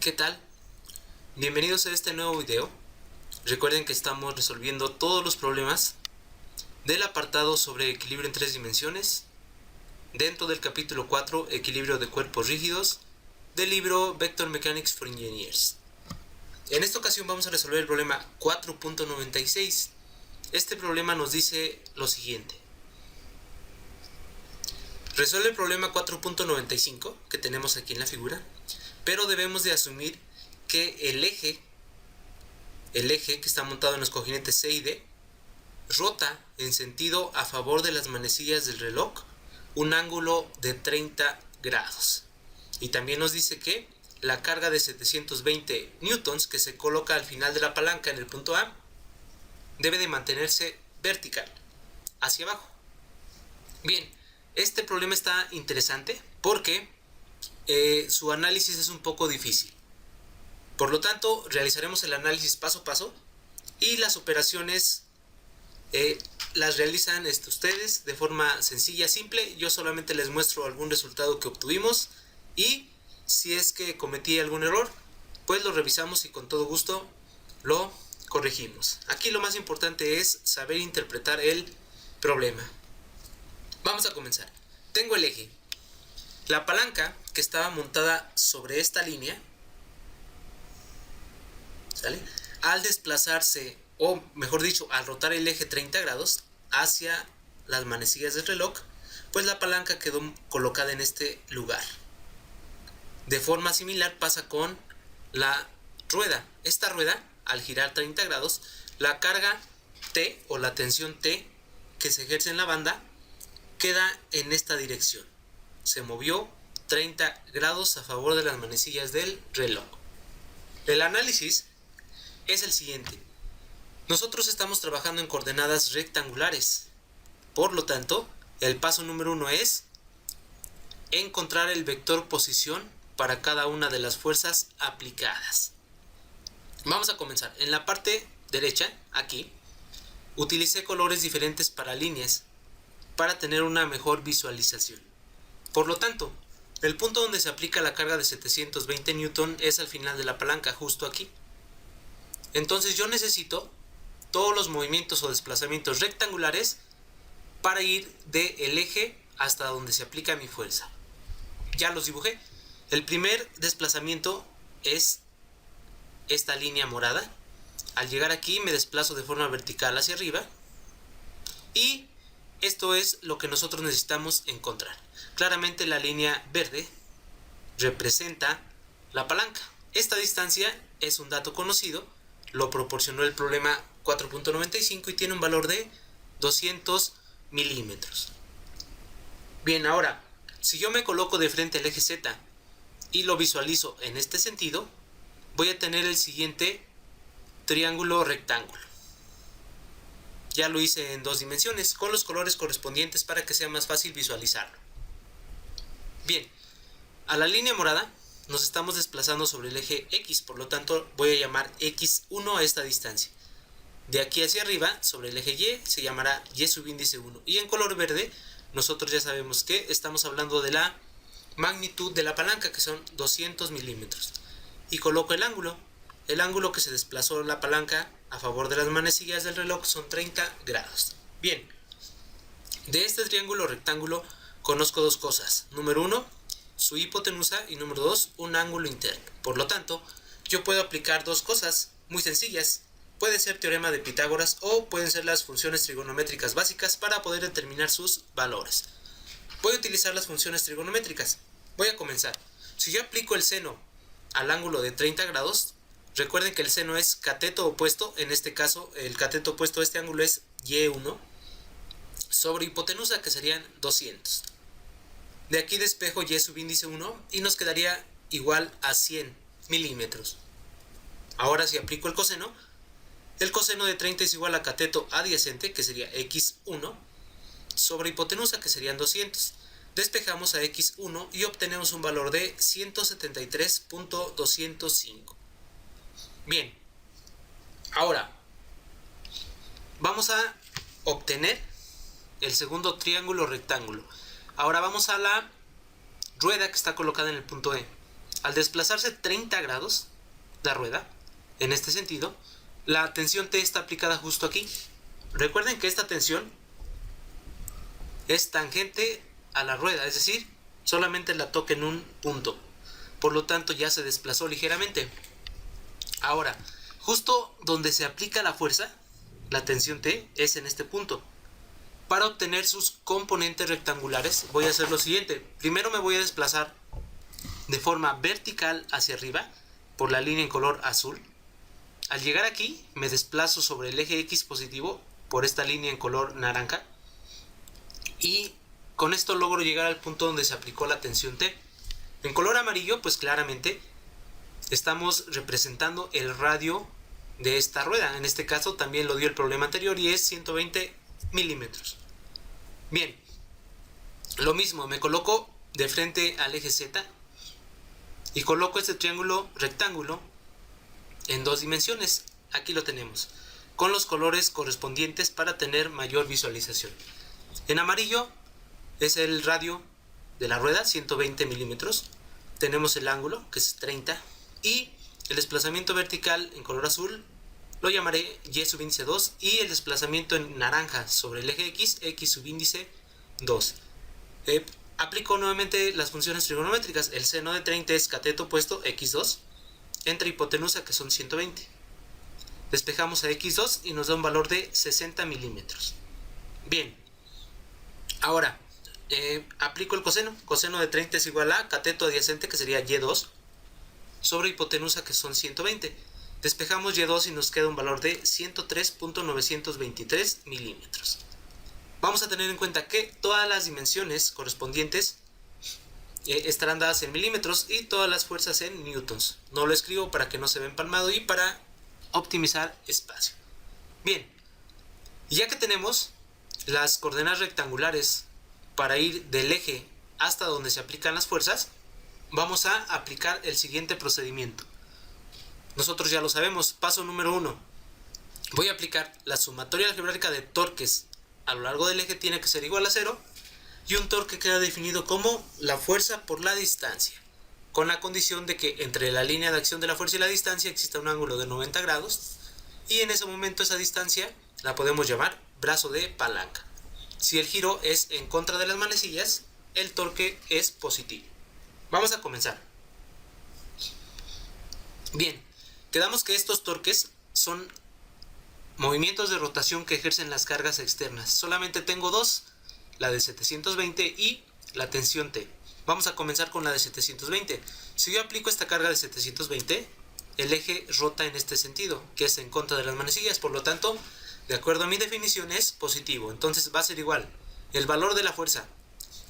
¿Qué tal? Bienvenidos a este nuevo video. Recuerden que estamos resolviendo todos los problemas del apartado sobre equilibrio en tres dimensiones dentro del capítulo 4, equilibrio de cuerpos rígidos, del libro Vector Mechanics for Engineers. En esta ocasión vamos a resolver el problema 4.96. Este problema nos dice lo siguiente. Resuelve el problema 4.95 que tenemos aquí en la figura, pero debemos de asumir que el eje que está montado en los cojinetes C y D rota en sentido a favor de las manecillas del reloj un ángulo de 30 grados. Y también nos dice que la carga de 720 newtons que se coloca al final de la palanca en el punto A debe de mantenerse vertical hacia abajo. Bien, este problema está interesante porque su análisis es un poco difícil. Por lo tanto, realizaremos el análisis paso a paso y las operaciones las realizan ustedes de forma sencilla, simple. Yo solamente les muestro algún resultado que obtuvimos y si es que cometí algún error, pues lo revisamos y con todo gusto lo corregimos. Aquí lo más importante es saber interpretar el problema. Vamos a comenzar. Tengo el eje. La palanca que estaba montada sobre esta línea, ¿sale? Al desplazarse, o mejor dicho, al rotar el eje 30 grados hacia las manecillas del reloj, pues la palanca quedó colocada en este lugar. De forma similar pasa con la rueda. Esta rueda, al girar 30 grados, la carga T o la tensión T que se ejerce en la banda queda en esta dirección. Se movió 30 grados a favor de las manecillas del reloj. El análisis es el siguiente. Nosotros estamos trabajando en coordenadas rectangulares. Por lo tanto, el paso número 1 es encontrar el vector posición para cada una de las fuerzas aplicadas. Vamos a comenzar. En la parte derecha, aquí, utilicé colores diferentes para líneas para tener una mejor visualización. Por lo tanto, el punto donde se aplica la carga de 720 Newton es al final de la palanca, justo aquí. Entonces yo necesito todos los movimientos o desplazamientos rectangulares para ir del eje hasta donde se aplica mi fuerza. Ya los dibujé. El primer desplazamiento es esta línea morada. Al llegar aquí me desplazo de forma vertical hacia arriba y esto es lo que nosotros necesitamos encontrar. Claramente la línea verde representa la palanca. Esta distancia es un dato conocido, lo proporcionó el problema 4.95 y tiene un valor de 200 milímetros. Bien, ahora, si yo me coloco de frente al eje Z y lo visualizo en este sentido, voy a tener el siguiente triángulo rectángulo. Ya lo hice en dos dimensiones con los colores correspondientes para que sea más fácil visualizarlo. Bien, a la línea morada nos estamos desplazando sobre el eje X, por lo tanto voy a llamar X1 a esta distancia. De aquí hacia arriba, sobre el eje Y, se llamará Y subíndice 1. Y en color verde, nosotros ya sabemos que estamos hablando de la magnitud de la palanca, que son 200 milímetros. Y coloco el ángulo. El ángulo que se desplazó la palanca a favor de las manecillas del reloj son 30 grados. Bien, de este triángulo rectángulo conozco dos cosas. Número 1, su hipotenusa y número 2, un ángulo interno. Por lo tanto, yo puedo aplicar dos cosas muy sencillas. Puede ser teorema de Pitágoras o pueden ser las funciones trigonométricas básicas para poder determinar sus valores. Voy a utilizar las funciones trigonométricas. Voy a comenzar. Si yo aplico el seno al ángulo de 30 grados, recuerden que el seno es cateto opuesto, en este caso el cateto opuesto a este ángulo es Y1 sobre hipotenusa, que serían 200. De aquí despejo Y subíndice 1 y nos quedaría igual a 100 milímetros. Ahora si aplico el coseno de 30 es igual a cateto adyacente, que sería X1 sobre hipotenusa, que serían 200. Despejamos a X1 y obtenemos un valor de 173.205. Bien, ahora vamos a obtener el segundo triángulo rectángulo. Ahora vamos a la rueda que está colocada en el punto E. Al desplazarse 30 grados la rueda, en este sentido, la tensión T está aplicada justo aquí. Recuerden que esta tensión es tangente a la rueda, es decir, solamente la toca en un punto. Por lo tanto, ya se desplazó ligeramente. Ahora, justo donde se aplica la fuerza, la tensión T, es en este punto. Para obtener sus componentes rectangulares, voy a hacer lo siguiente. Primero me voy a desplazar de forma vertical hacia arriba por la línea en color azul. Al llegar aquí, me desplazo sobre el eje X positivo por esta línea en color naranja. Y con esto logro llegar al punto donde se aplicó la tensión T. En color amarillo, pues claramente estamos representando el radio de esta rueda. En este caso también lo dio el problema anterior y es 120 milímetros. Bien, lo mismo, me coloco de frente al eje Z y coloco este triángulo rectángulo en 2 dimensiones. Aquí lo tenemos, con los colores correspondientes para tener mayor visualización. En amarillo es el radio de la rueda, 120 milímetros. Tenemos el ángulo, que es 30. Y el desplazamiento vertical en color azul lo llamaré Y subíndice 2. Y el desplazamiento en naranja sobre el eje X, X subíndice 2. Aplico nuevamente las funciones trigonométricas. El seno de 30 es cateto opuesto x2 entre hipotenusa, que son 120. Despejamos a x2 y nos da un valor de 60 milímetros. Bien, ahora aplico el coseno. Coseno de 30 es igual a cateto adyacente, que sería y2, sobre hipotenusa, que son 120. Despejamos y2 y nos queda un valor de 103.923 milímetros. Vamos a tener en cuenta que todas las dimensiones correspondientes estarán dadas en milímetros y todas las fuerzas en newtons. No lo escribo para que no se vea empalmado y para optimizar espacio. Bien, ya que tenemos las coordenadas rectangulares para ir del eje hasta donde se aplican las fuerzas, vamos a aplicar el siguiente procedimiento. Nosotros ya lo sabemos. Paso número 1. Voy a aplicar la sumatoria algebraica de torques a lo largo del eje, tiene que ser igual a 0, y un torque queda definido como la fuerza por la distancia, con la condición de que entre la línea de acción de la fuerza y la distancia exista un ángulo de 90 grados, y en ese momento esa distancia la podemos llamar brazo de palanca. Si el giro es en contra de las manecillas, el torque es positivo. Vamos a comenzar. Bien, quedamos que estos torques son movimientos de rotación que ejercen las cargas externas. Solamente tengo dos, la de 720 y la tensión T. Vamos a comenzar con la de 720. Si yo aplico esta carga de 720, el eje rota en este sentido, que es en contra de las manecillas. Por lo tanto, de acuerdo a mi definición, es positivo. Entonces va a ser igual el valor de la fuerza,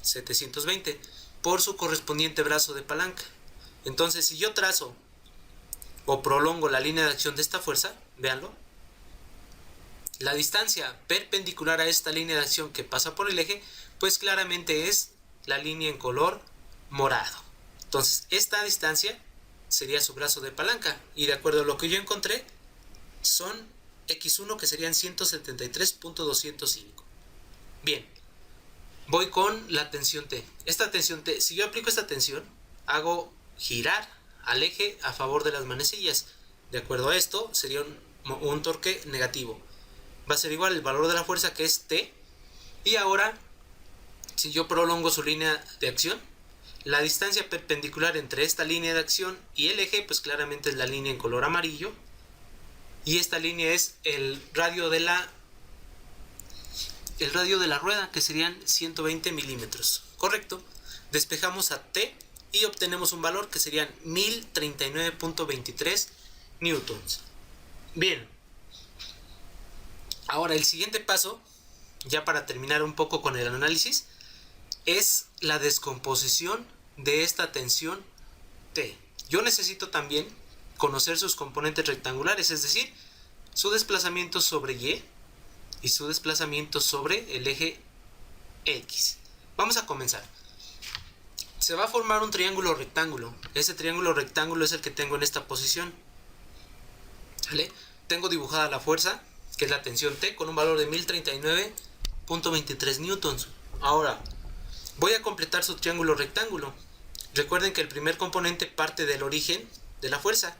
720, por su correspondiente brazo de palanca. Entonces, si yo trazo o prolongo la línea de acción de esta fuerza, véanlo, la distancia perpendicular a esta línea de acción que pasa por el eje, pues claramente es la línea en color morado. Entonces, esta distancia sería su brazo de palanca, y de acuerdo a lo que yo encontré, son x1, que serían 173.205. Bien, voy con la tensión T. Esta tensión T, si yo aplico esta tensión, hago girar al eje a favor de las manecillas. De acuerdo a esto, sería un torque negativo. Va a ser igual el valor de la fuerza, que es T. Y ahora, si yo prolongo su línea de acción, la distancia perpendicular entre esta línea de acción y el eje, pues claramente es la línea en color amarillo. Y esta línea es el radio de la rueda, que serían 120 milímetros. Correcto. Despejamos a T y obtenemos un valor que serían 1039.23 newtons. Bien. Ahora el siguiente paso, ya para terminar un poco con el análisis, es la descomposición de esta tensión T. Yo necesito también conocer sus componentes rectangulares, es decir, su desplazamiento sobre y su desplazamiento sobre el eje X. Vamos a comenzar. Se va a formar un triángulo rectángulo. Ese triángulo rectángulo es el que tengo en esta posición. ¿Vale? Tengo dibujada la fuerza, que es la tensión T, con un valor de 1039.23 newtons. Ahora, voy a completar su triángulo rectángulo. Recuerden que el primer componente parte del origen de la fuerza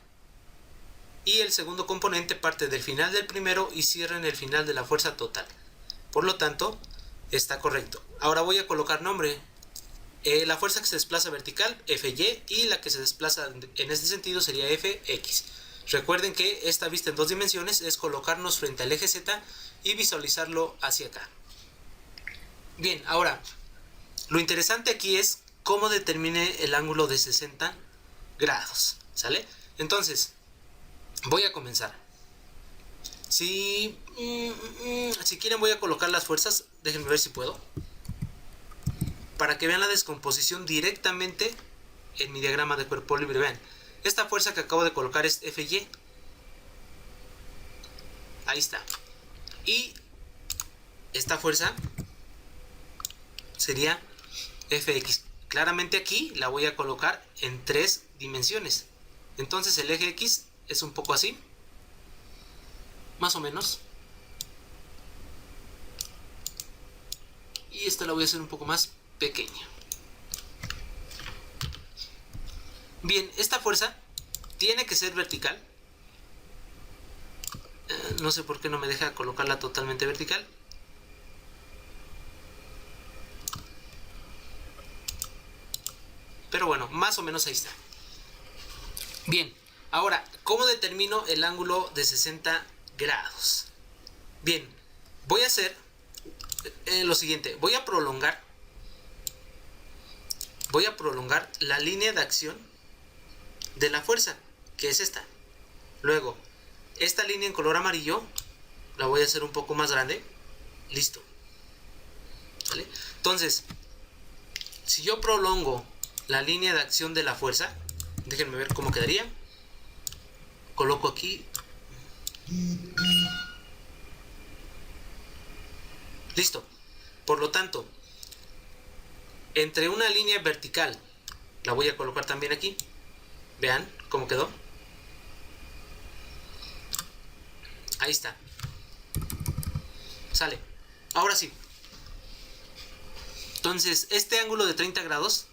y el segundo componente parte del final del primero y cierra en el final de la fuerza total. Por lo tanto, está correcto. Ahora voy a colocar nombre. La fuerza que se desplaza vertical, Fy, y la que se desplaza en este sentido sería Fx. Recuerden que esta vista en dos dimensiones es colocarnos frente al eje Z y visualizarlo hacia acá. Bien, ahora, lo interesante aquí es cómo determine el ángulo de 60 grados, ¿sale? Entonces, voy a comenzar. Si quieren voy a colocar las fuerzas, déjenme ver si puedo, para que vean la descomposición directamente en mi diagrama de cuerpo libre. Vean, esta fuerza que acabo de colocar es Fy. Ahí está. Y esta fuerza sería Fx. Claramente aquí la voy a colocar en 3 dimensiones. Entonces el eje X es un poco así, más o menos. Y esta la voy a hacer un poco más pequeña. Bien, esta fuerza tiene que ser vertical. No sé por qué no me deja colocarla totalmente vertical. Pero bueno, más o menos ahí está. Bien, ahora, ¿cómo determino el ángulo de 60 grados? Bien, voy a hacer lo siguiente. Voy a prolongar la línea de acción de la fuerza, que es esta. Luego, esta línea en color amarillo la voy a hacer un poco más grande. Listo. ¿Vale? Entonces, si yo prolongo la línea de acción de la fuerza, déjenme ver cómo quedaría. Coloco aquí. Listo. Por lo tanto, entre una línea vertical, la voy a colocar también aquí. Vean cómo quedó. Ahí está. Sale. Ahora sí. Entonces, este ángulo de 30 grados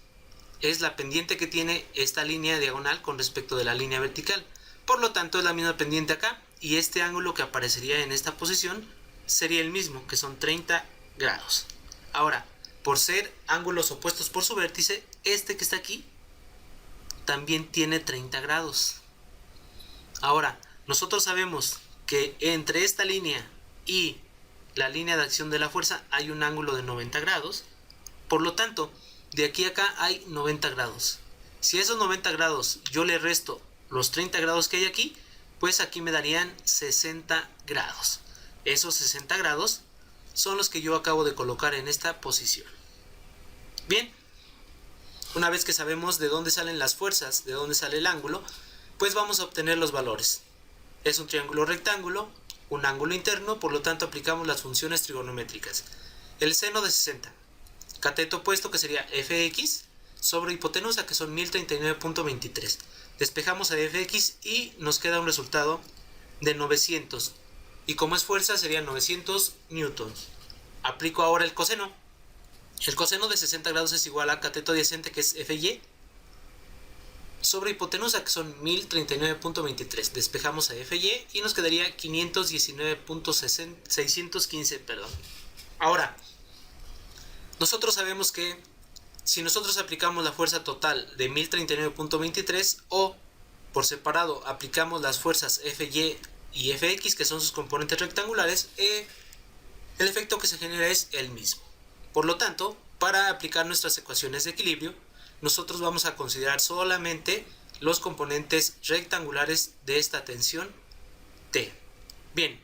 es la pendiente que tiene esta línea diagonal con respecto de la línea vertical. Por lo tanto, es la misma pendiente acá. Y este ángulo que aparecería en esta posición sería el mismo, que son 30 grados. Ahora, por ser ángulos opuestos por su vértice, este que está aquí también tiene 30 grados. Ahora, nosotros sabemos que entre esta línea y la línea de acción de la fuerza hay un ángulo de 90 grados. Por lo tanto, de aquí a acá hay 90 grados. Si a esos 90 grados yo le resto los 30 grados que hay aquí, pues aquí me darían 60 grados. Esos 60 grados son los que yo acabo de colocar en esta posición. Bien, una vez que sabemos de dónde salen las fuerzas, de dónde sale el ángulo, pues vamos a obtener los valores. Es un triángulo rectángulo, un ángulo interno, por lo tanto aplicamos las funciones trigonométricas. El seno de 60, cateto opuesto que sería Fx sobre hipotenusa que son 1039.23. Despejamos a Fx y nos queda un resultado de 900. Y como es fuerza serían 900 newtons. Aplico ahora el coseno. El coseno de 60 grados es igual a cateto adyacente que es Fy sobre hipotenusa que son 1039.23. Despejamos a Fy y nos quedaría 519.615. Ahora, nosotros sabemos que si nosotros aplicamos la fuerza total de 1039.23 o por separado aplicamos las fuerzas Fy y Fx que son sus componentes rectangulares, el efecto que se genera es el mismo. Por lo tanto, para aplicar nuestras ecuaciones de equilibrio, nosotros vamos a considerar solamente los componentes rectangulares de esta tensión T. Bien,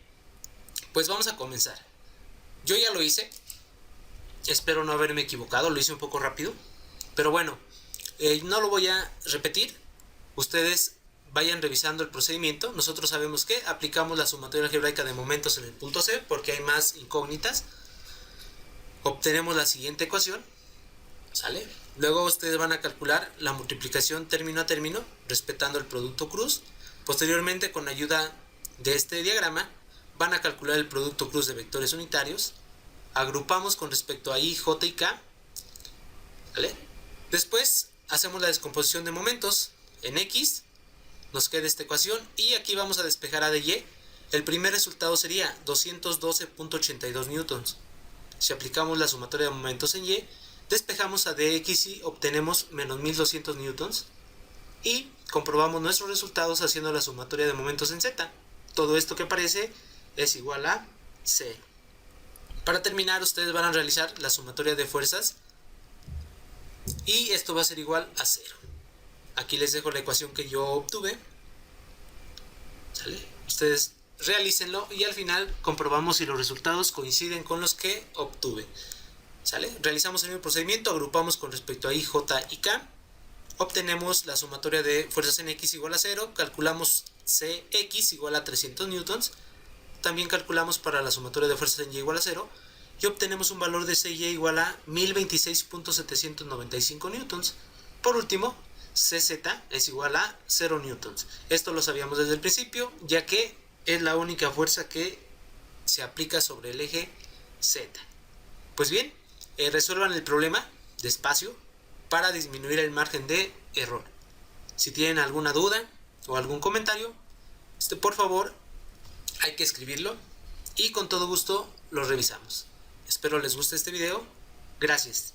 pues vamos a comenzar. Yo ya lo hice. Espero no haberme equivocado, lo hice un poco rápido. Pero bueno, no lo voy a repetir. Ustedes vayan revisando el procedimiento. Nosotros sabemos que aplicamos la sumatoria algebraica de momentos en el punto C porque hay más incógnitas. Obtenemos la siguiente ecuación. ¿Sale? Luego ustedes van a calcular la multiplicación término a término, respetando el producto cruz. Posteriormente, con ayuda de este diagrama, van a calcular el producto cruz de vectores unitarios. Agrupamos con respecto a I, J y K. ¿Vale? Después hacemos la descomposición de momentos en X, nos queda esta ecuación y aquí vamos a despejar a de Y. El primer resultado sería 212.82 newtons. Si aplicamos la sumatoria de momentos en Y, despejamos a dx y obtenemos menos 1200 newtons. Y comprobamos nuestros resultados haciendo la sumatoria de momentos en Z. Todo esto que aparece es igual a 0. Para terminar, ustedes van a realizar la sumatoria de fuerzas y esto va a ser igual a 0. Aquí les dejo la ecuación que yo obtuve. ¿Sale? Ustedes realícenlo y al final comprobamos si los resultados coinciden con los que obtuve. ¿Sale? Realizamos el mismo procedimiento, agrupamos con respecto a I, J y K. Obtenemos la sumatoria de fuerzas en X igual a 0. Calculamos Cx igual a 300 newtons. También calculamos para la sumatoria de fuerzas en Y igual a 0. Y obtenemos un valor de Cy igual a 1026.795 newtons. Por último, Cz es igual a 0 newtons. Esto lo sabíamos desde el principio, ya que es la única fuerza que se aplica sobre el eje Z. Pues bien, resuelvan el problema despacio para disminuir el margen de error. Si tienen alguna duda o algún comentario, por favor, hay que escribirlo y con todo gusto lo revisamos. Espero les guste este video. Gracias.